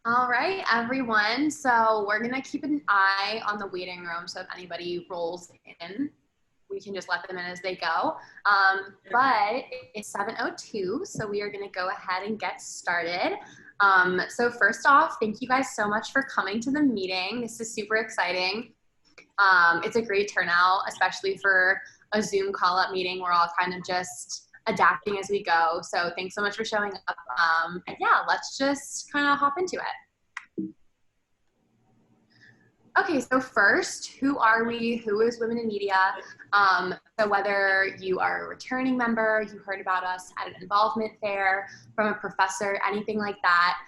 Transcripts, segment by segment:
All right, everyone. So we're gonna keep an eye on the waiting room. So if anybody rolls in, we can just let them in as they go. But it's 7:02, so we are gonna go ahead and get started. So first off, thank you guys so much for coming to the meeting. This is super exciting. It's a great turnout, especially for a Zoom call-up meeting. We're all kind of just adapting as we go. So thanks so much for showing up. And yeah, let's just kind of hop into it. Okay, so first, who are we? Who is Women in Media? So whether you are a returning member, you heard about us at an involvement fair, from a professor, anything like that,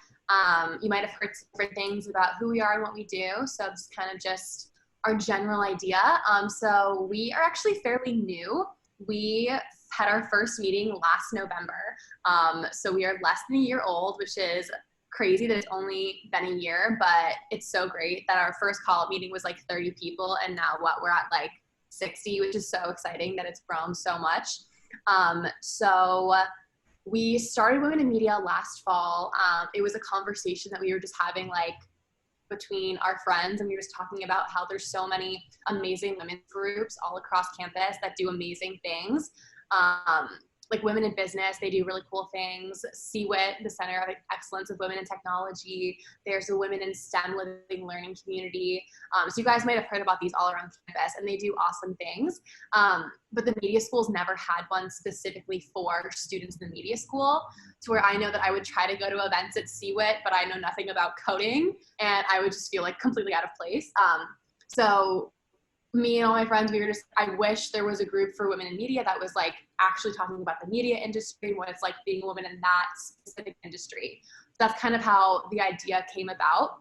you might have heard different things about who we are and what we do. So it's kind of just our general idea. So we are actually fairly new. We had our first meeting last November. So we are less than a year old, which is crazy that it's only been a year, but it's so great that our first call-up meeting was like 30 people, and now we're at like 60, which is so exciting that it's grown so much. So we started Women in Media last fall. It was a conversation that we were just having like between our friends, and we were just talking about how there's so many amazing women's groups all across campus that do amazing things. Like Women in Business, they do really cool things. CWIT, the Center of Excellence of Women in Technology. There's a Women in STEM Living Learning community. So you guys might have heard about these all around campus, and they do awesome things. But the media schools never had one specifically for students in the media school, to where I know that I would try to go to events at CWIT, but I know nothing about coding, and I would just feel like completely out of place. So me and all my friends, we were just, I wish there was a group for women in media that was like actually talking about the media industry and what it's like being a woman in that specific industry. That's kind of how the idea came about.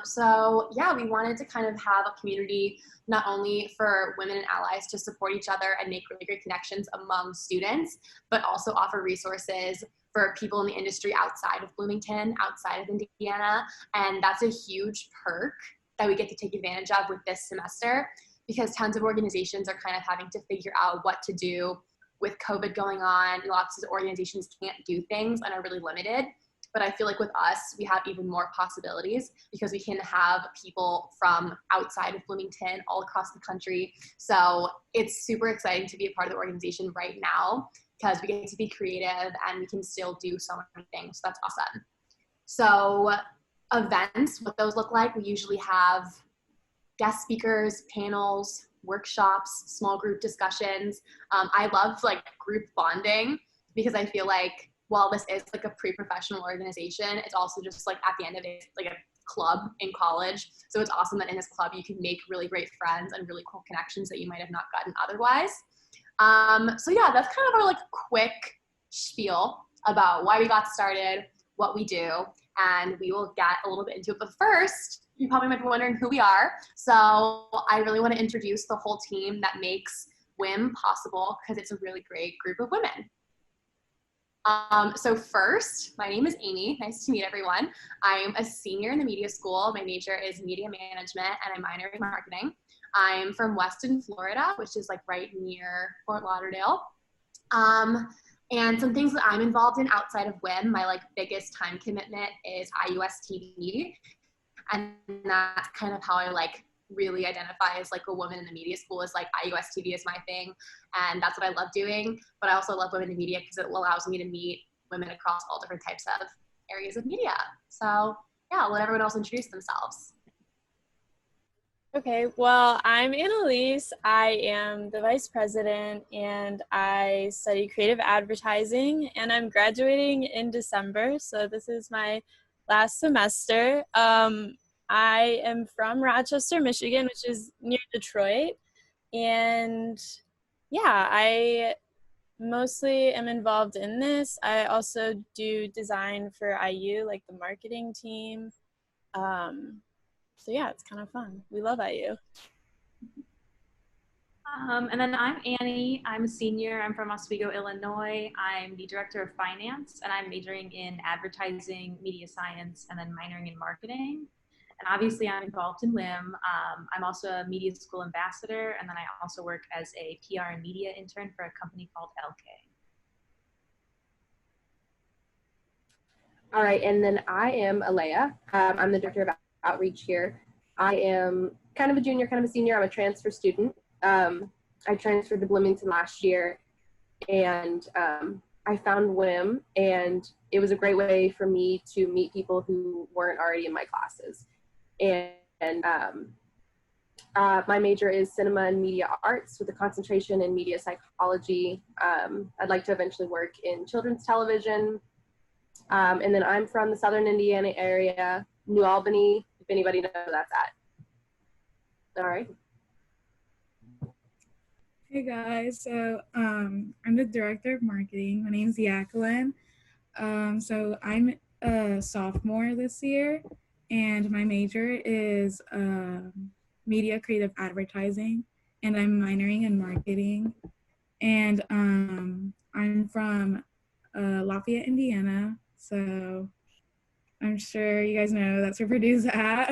So yeah, we wanted to kind of have a community not only for women and allies to support each other and make really great connections among students, but also offer resources for people in the industry outside of Bloomington, outside of Indiana. And that's a huge perk that we get to take advantage of with this semester, because tons of organizations are kind of having to figure out what to do with COVID going on. Lots of organizations can't do things and are really limited. But I feel like with us, we have even more possibilities because we can have people from outside of Bloomington all across the country. So it's super exciting to be a part of the organization right now because we get to be creative and we can still do so many things. So that's awesome. So events, what those look like, we usually have guest speakers, panels, workshops, small group discussions. I love like group bonding because I feel like while this is like a pre-professional organization, it's also just like at the end of it, like a club in college. So it's awesome that in this club you can make really great friends and really cool connections that you might have not gotten otherwise. So yeah, that's kind of our like quick spiel about why we got started, what we do, and we will get a little bit into it. But first, you probably might be wondering who we are. So I really want to introduce the whole team that makes WIM possible because it's a really great group of women. So first, my name is Amy. Nice to meet everyone. I'm a senior in the media school. My major is media management and I minor in marketing. I'm from Weston, Florida, which is like right near Fort Lauderdale. And some things that I'm involved in outside of WIM, my like biggest time commitment is IUS TV. And that's kind of how I like really identify as like a woman in the media school, is like IUS TV is my thing. And that's what I love doing. But I also love women in media because it allows me to meet women across all different types of areas of media. So yeah, I'll let everyone else introduce themselves. Okay, well, I'm Annalise. I am the vice president and I study creative advertising and I'm graduating in December. So this is my last semester. I am from Rochester, Michigan, which is near Detroit. And yeah, I mostly am involved in this. I also do design for IU, like the marketing team. So yeah, it's kind of fun. We love IU. And then I'm Annie. I'm a senior. I'm from Oswego, Illinois. I'm the director of finance, and I'm majoring in advertising, media science, and then minoring in marketing. And obviously, I'm involved in WIM. I'm also a media school ambassador, and then I also work as a PR and media intern for a company called LK. All right, and then I am Alea. I'm the Director of Outreach here. I am kind of a junior, kind of a senior. I'm a transfer student. I transferred to Bloomington last year, and I found WIM, and it was a great way for me to meet people who weren't already in my classes. And my major is cinema and media arts with a concentration in media psychology. I'd like to eventually work in children's television. And then I'm from the Southern Indiana area, New Albany, if anybody knows where that's at. All right. Hey guys, so I'm the director of marketing. My name is Jacqueline. So I'm a sophomore this year, and my major is media creative advertising, and I'm minoring in marketing. And I'm from Lafayette, Indiana, so I'm sure you guys know that's where Purdue's at.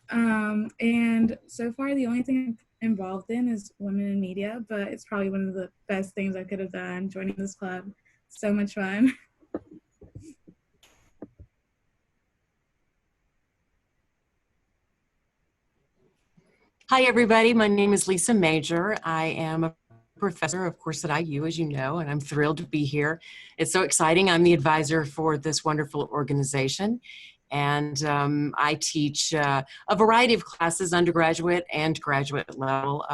And so far, the only thing I'm involved in is women in media, but it's probably one of the best things I could have done joining this club. So much fun. Hi, everybody. My name is Lisa Major. I am a professor, of course, at IU, as you know, and I'm thrilled to be here. It's so exciting. I'm the advisor for this wonderful organization, and I teach a variety of classes, undergraduate and graduate level.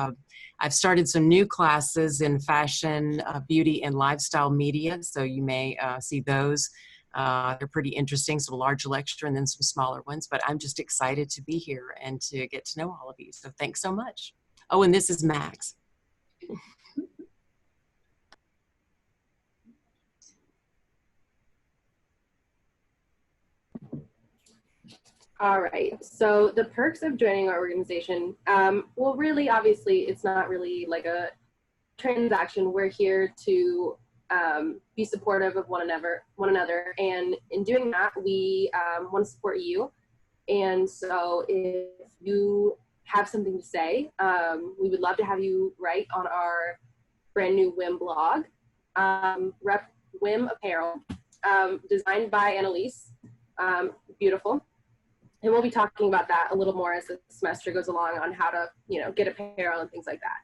I've started some new classes in fashion, beauty, and lifestyle media, so you may see those. They're pretty interesting, some large lecture and then some smaller ones, but I'm just excited to be here and to get to know all of you. So thanks so much. Oh, and this is Max. All right, so the perks of joining our organization, well, really, obviously, it's not really like a transaction. We're here to be supportive of one another, and in doing that, we want to support you. And so if you have something to say, we would love to have you write on our brand new WIM blog, Rep WIM Apparel, designed by Annalise, beautiful. And we'll be talking about that a little more as the semester goes along on how to, get apparel and things like that.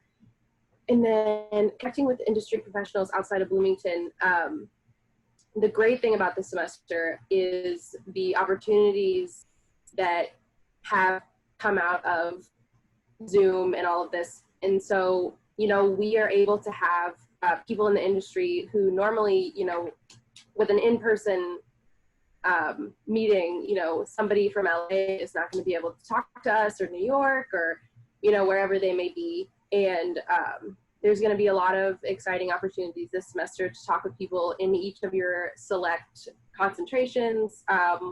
And then connecting with industry professionals outside of Bloomington, the great thing about this semester is the opportunities that have come out of Zoom and all of this. And so, we are able to have people in the industry who normally, with an in-person meeting, somebody from LA is not going to be able to talk to us, or New York, or, wherever they may be. And there's going to be a lot of exciting opportunities this semester to talk with people in each of your select concentrations.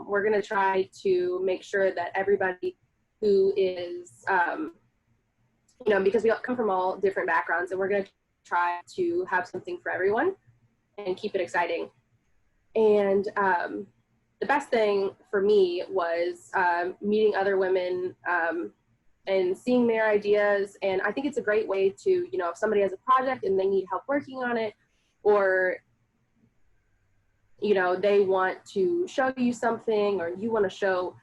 We're going to try to make sure that everybody who is, because we all come from all different backgrounds, and we're going to try to have something for everyone and keep it exciting. And the best thing for me was meeting other women and seeing their ideas. And I think it's a great way to, if somebody has a project and they need help working on it, or, they want to show you something, or you want to show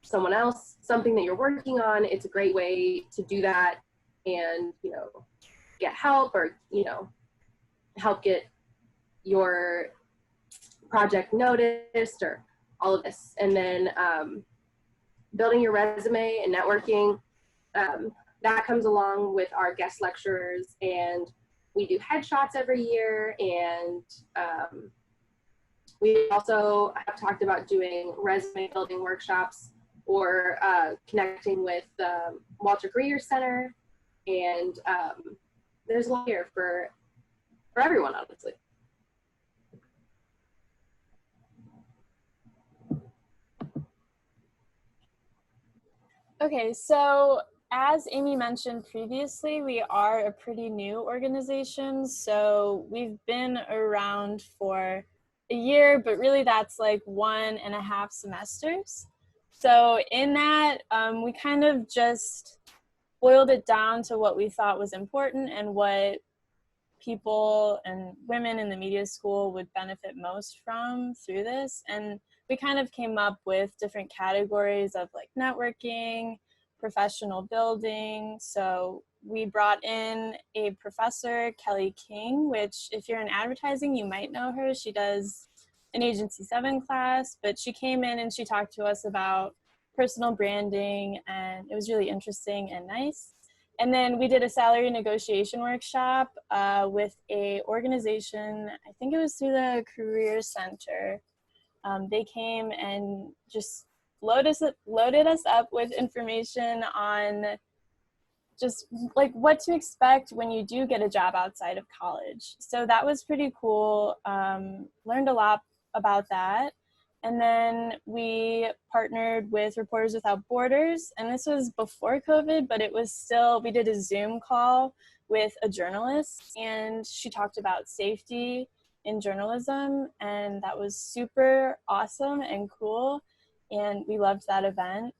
someone else something that you're working on, it's a great way to do that and, get help, or, help get your project noticed, or all of this. And then building your resume and networking, that comes along with our guest lecturers, and we do headshots every year. And we also have talked about doing resume building workshops, or connecting with the Walter Greer Center. And there's a lot here for everyone, honestly. Okay, so as Amy mentioned previously, we are a pretty new organization. So we've been around for a year, but really that's like 1.5 semesters. So in that, we kind of just boiled it down to what we thought was important and what people and women in the media school would benefit most from through this. And we we kind of came up with different categories of like networking, professional building. So we brought in a professor, Kelly King, which if you're in advertising, you might know her. She does an Agency 7 class, but she came in and she talked to us about personal branding, and it was really interesting and nice. And then we did a salary negotiation workshop with a organization, I think it was through the Career Center. They came and just loaded us up with information on just like what to expect when you do get a job outside of college. So that was pretty cool. Learned a lot about that. And then we partnered with Reporters Without Borders, and this was before COVID, but it was still, we did a Zoom call with a journalist, and she talked about safety in journalism, and that was super awesome and cool, and we loved that event.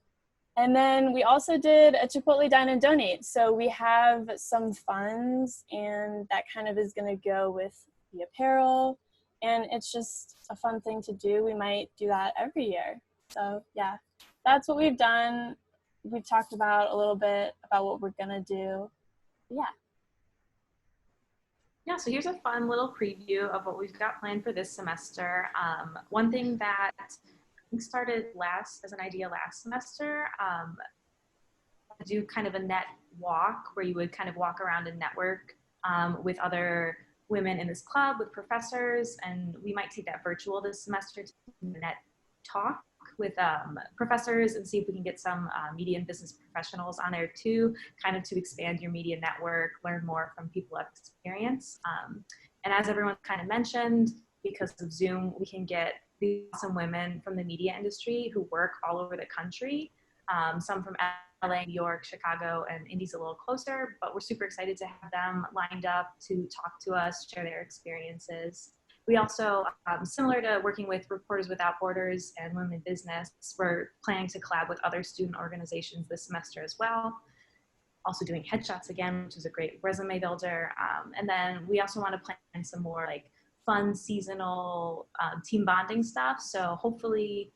And then we also did a Chipotle Dine and Donate. So we have some funds, and that kind of is going to go with the apparel. And it's just a fun thing to do. We might do that every year. So yeah, that's what we've done. We've talked about a little bit about what we're going to do. Yeah. Yeah, so here's a fun little preview of what we've got planned for this semester. One thing that I think started as an idea last semester, do kind of a net walk where you would kind of walk around and network with other women in this club, with professors, and we might take that virtual this semester to net talk with professors and see if we can get some media and business professionals on there too, kind of to expand your media network, learn more from people of experience. And as everyone kind of mentioned, because of Zoom, we can get these awesome women from the media industry who work all over the country, some from LA, New York, Chicago, and Indy's a little closer, but we're super excited to have them lined up to talk to us, share their experiences. We also, similar to working with Reporters Without Borders and Women in Business, we're planning to collab with other student organizations this semester as well. Also doing headshots again, which is a great resume builder. And then we also want to plan some more like fun seasonal team bonding stuff. So hopefully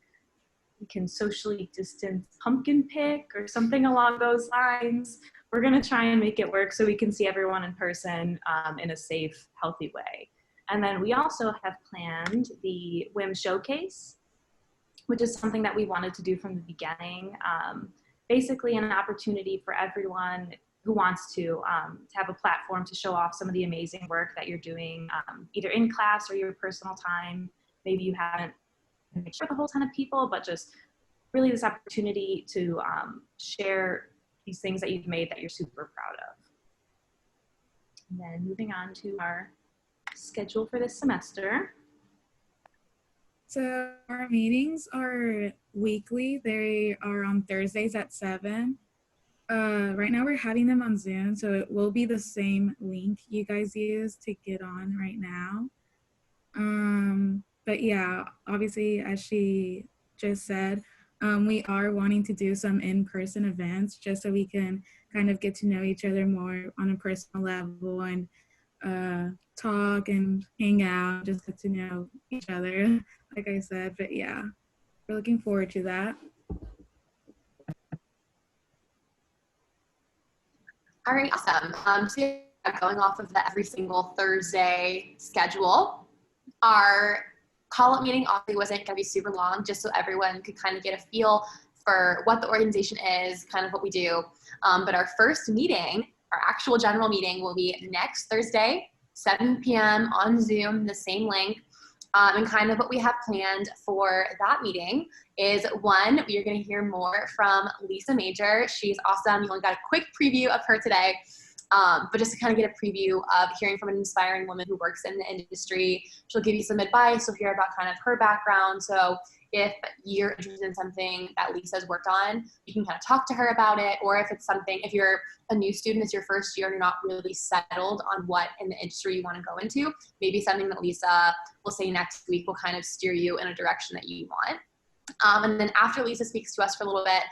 we can socially distance pumpkin pick or something along those lines. We're gonna try and make it work so we can see everyone in person in a safe, healthy way. And then we also have planned the Whiff Showcase, which is something that we wanted to do from the beginning. Basically an opportunity for everyone who wants to have a platform to show off some of the amazing work that you're doing, either in class or your personal time. Maybe you haven't make sure the whole ton of people, but just really this opportunity to share these things that you've made that you're super proud of. And then moving on to our schedule for this semester. So our meetings are weekly. They are on Thursdays at 7. Right now we're having them on Zoom, so it will be the same link you guys use to get on right now. But yeah, obviously, as she just said, we are wanting to do some in-person events just so we can kind of get to know each other more on a personal level and talk and hang out, just get to know each other, like I said. But yeah, we're looking forward to that. All right, awesome. So going off of the every single Thursday schedule, our call-up meeting obviously wasn't going to be super long, just so everyone could kind of get a feel for what the organization is, kind of what we do. But our first meeting, our actual general meeting, will be next Thursday, 7 p.m. on Zoom, the same link. And kind of what we have planned for that meeting is, one, we are going to hear more from Lisa Major. She's awesome. You only got a quick preview of her today. But just to kind of get a preview of hearing from an inspiring woman who works in the industry. She'll give you some advice. You'll hear about kind of her background. So if you're interested in something that Lisa's worked on, you can kind of talk to her about it. Or if it's something, if you're a new student, it's your first year and you're not really settled on what in the industry you want to go into, maybe something that Lisa will say next week will kind of steer you in a direction that you want. And then after Lisa speaks to us for a little bit,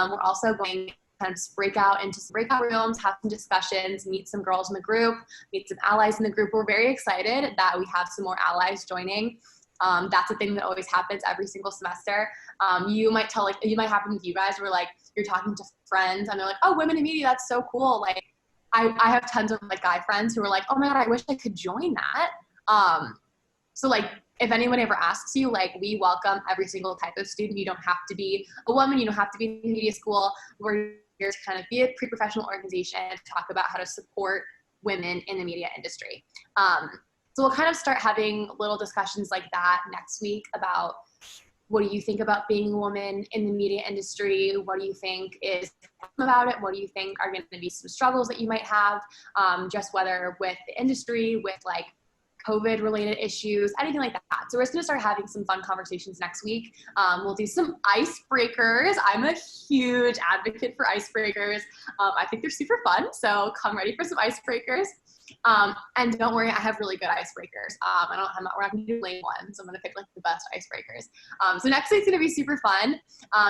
we're also going kind of break out into some breakout rooms, have some discussions, meet some girls in the group, meet some allies in the group. We're very excited that we have some more allies joining. That's a thing that always happens every single semester. You might happen with you guys where like you're talking to friends and they're like, oh, women in media, that's so cool. Like I have tons of like guy friends who are like, oh my God, I wish I could join that. So like if anyone ever asks you, like we welcome every single type of student. You don't have to be a woman, you don't have to be in media school. We're here to kind of be a pre-professional organization and talk about how to support women in the media industry. So we'll kind of start having little discussions like that next week about what do you think about being a woman in the media industry? What do you think is about it? What do you think are going to be some struggles that you might have, just whether with the industry, with like COVID related issues, anything like that. So we're just gonna start having some fun conversations next week. We'll do some icebreakers. I'm a huge advocate for icebreakers. I think they're super fun, so come ready for some icebreakers. And don't worry, I have really good icebreakers. We're not gonna do lame ones. I'm gonna pick like the best icebreakers. So next week's gonna be super fun.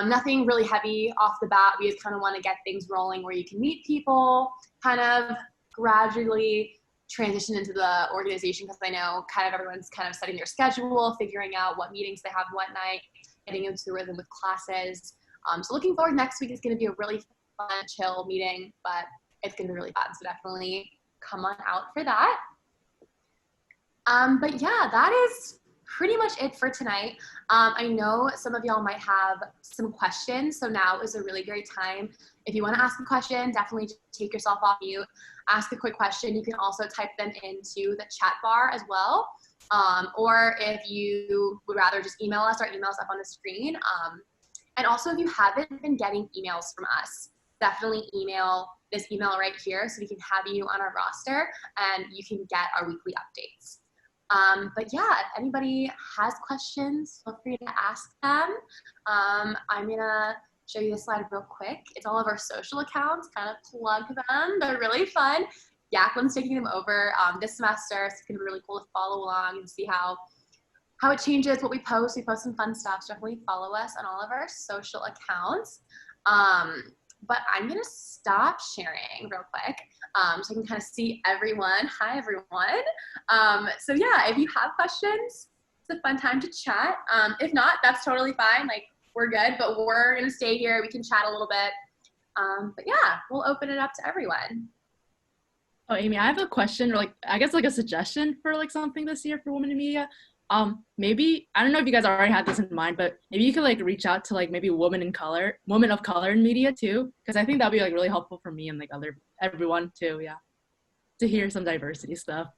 Nothing really heavy off the bat. We just kind of want to get things rolling where you can meet people, kind of gradually transition into the organization, because I know kind of everyone's kind of setting their schedule, figuring out what meetings they have what night, getting into the rhythm with classes. So looking forward, next week is going to be a really fun, chill meeting, but it's going to be really fun. So definitely come on out for that. But yeah, that is pretty much it for tonight. I know some of y'all might have some questions, so now is a really great time. If you want to ask a question, definitely take yourself off mute, ask a quick question. You can also type them into the chat bar as well. Or if you would rather just email us, our email's up on the screen. And also if you haven't been getting emails from us, definitely email this email right here so we can have you on our roster and you can get our weekly updates. But yeah, if anybody has questions, feel free to ask them. I'm gonna show you this slide real quick. It's all of our social accounts, kind of plug them. They're really fun. Jacqueline's taking them over this semester. So it's gonna be really cool to follow along and see how it changes, what we post. We post some fun stuff, so definitely follow us on all of our social accounts. But I'm gonna stop sharing real quick so I can kind of see everyone. Hi, everyone. So yeah, if you have questions, it's a fun time to chat. If not, that's totally fine. Like, we're good, but we're gonna stay here. We can chat a little bit. But yeah, we'll open it up to everyone. Oh, Amy, I have a question, or like, I guess like a suggestion for like something this year for women in media. Maybe, I don't know if you guys already had this in mind, but maybe you could like reach out to like maybe women of color in media too, because I think that'd be like really helpful for me and like everyone too, yeah, to hear some diversity stuff.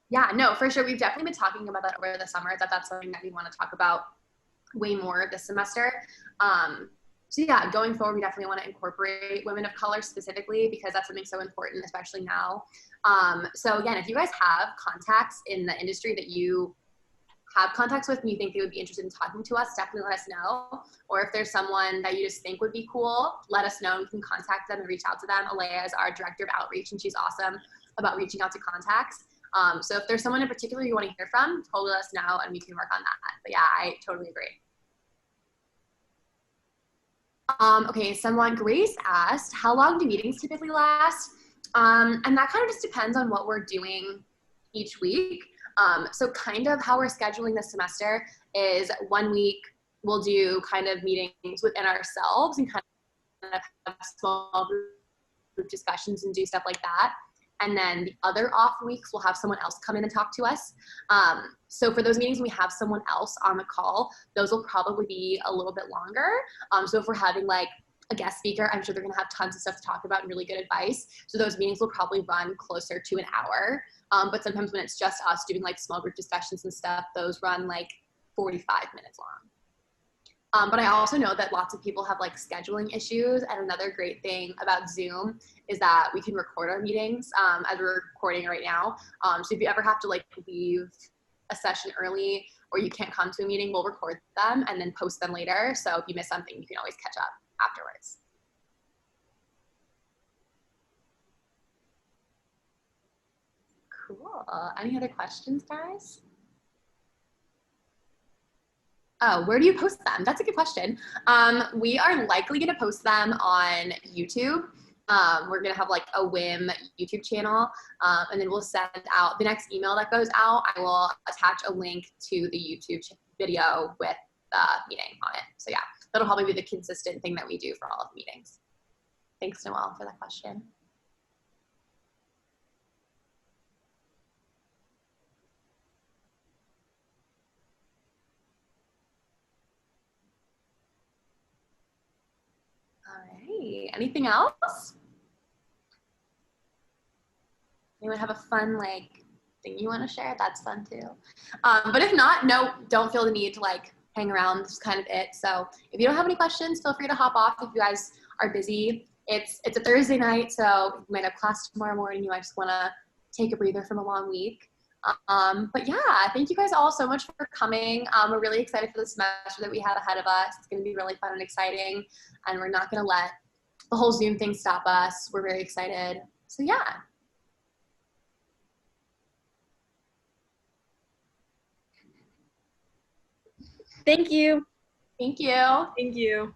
Yeah, no, for sure. We've definitely been talking about that over the summer, that's something that we want to talk about way more this semester. So yeah, going forward, we definitely want to incorporate women of color specifically because that's something so important, especially now. So again, if you guys have contacts in the industry that you have contacts with and you think they would be interested in talking to us, definitely let us know. Or if there's someone that you just think would be cool, let us know. We can contact them and reach out to them. Alea is our director of outreach and she's awesome about reaching out to contacts. So if there's someone in particular you want to hear from, totally let us know and we can work on that. But yeah, I totally agree. Okay, Grace asked, how long do meetings typically last? And that kind of just depends on what we're doing each week. So kind of how we're scheduling this semester is 1 week we'll do kind of meetings within ourselves and kind of have small group discussions and do stuff like that. And then the other off weeks, we'll have someone else come in and talk to us. So for those meetings, when we have someone else on the call, those will probably be a little bit longer. So if we're having like a guest speaker, I'm sure they're gonna have tons of stuff to talk about and really good advice. So those meetings will probably run closer to an hour. But sometimes when it's just us doing like small group discussions and stuff, those run like 45 minutes long. But I also know that lots of people have like scheduling issues. And another great thing about Zoom is that we can record our meetings as we're recording right now. So if you ever have to like leave a session early or you can't come to a meeting, we'll record them and then post them later. So if you miss something, you can always catch up afterwards. Cool. Any other questions, guys? Oh, where do you post them? That's a good question. We are likely going to post them on YouTube. We're gonna have like a Whim YouTube channel, and then we'll send out the next email that goes out. I will attach a link to the YouTube video with the meeting on it. So yeah, that'll probably be the consistent thing that we do for all of the meetings. Thanks, Noelle, for that question. All right, anything else? Anyone have a fun like thing you want to share? That's fun too. But if not, no, don't feel the need to like hang around. This is kind of it. So if you don't have any questions, feel free to hop off if you guys are busy. It's a Thursday night, so you might have class tomorrow morning. You might just want to take a breather from a long week. But yeah, thank you guys all so much for coming. We're really excited for the semester that we have ahead of us. It's going to be really fun and exciting, and we're not going to let the whole Zoom thing stop us. We're very excited. So yeah. Thank you. Thank you. Thank you.